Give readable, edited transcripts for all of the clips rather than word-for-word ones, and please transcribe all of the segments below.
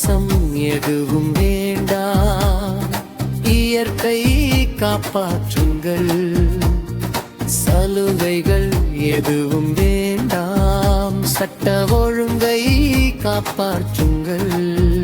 மோசம் எதுவும் வேண்டாம். இயற்கை காப்பாற்றுங்கள். சலுகைகள் எதுவும் வேண்டாம். சட்ட ஒழுங்கை காப்பாற்றுங்கள்.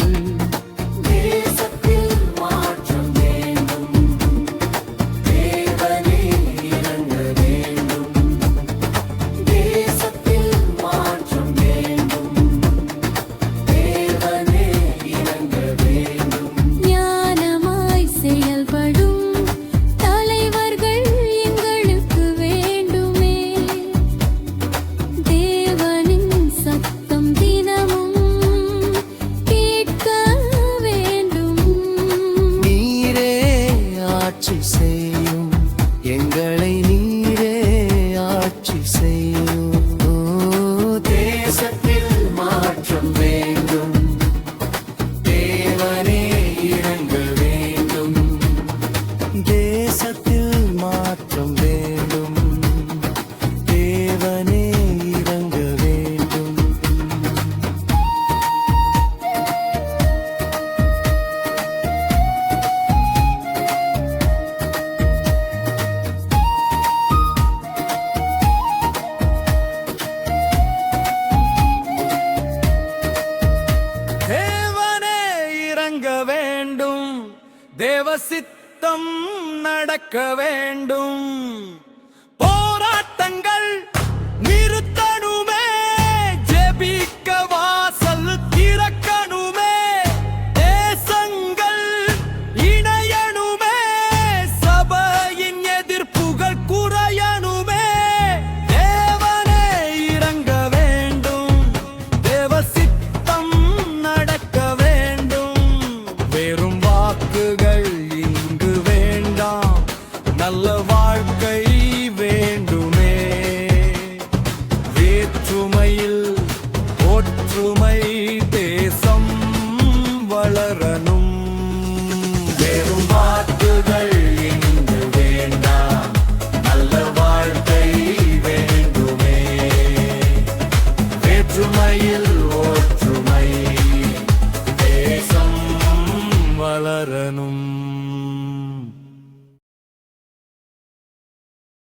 ஆட்சி செய்யும் எங்களை, நீரே ஆட்சி செய்யும். தேசத்தில் மாற்றம் வேண்டும். தேவனே இறங்க வேண்டும். தேசத்தில் மாற்றம் வேண்டும். தேவனே இறங்க வேண்டும். வேண்டும். தேவ சித்தம் நடக்க வேண்டும். போராட்டங்கள் நிறுத்தணுமே. ஜெபிக்க வாசல் திறக்கணுமே. தேசங்கள் இணையணுமே. சபையின் எதிர்ப்புகள் குறையணுமே. தேவனே இறங்க வேண்டும். தேவ சித்தம் நடக்க வேண்டும். வெறும் வாக்குகள் இங்கு வேண்டாம். நல்ல வாழ்க்கை வேண்டுமே. வேற்றுமையில் ஒற்றுமை. தேசம் வளரணும். வெறும் வாக்குகள் இங்கு வேண்டாம். நல்ல வாழ்க்கை வேண்டுமே. வேற்றுமையில் ஒற்றுமை. தேசம் வளரணும்.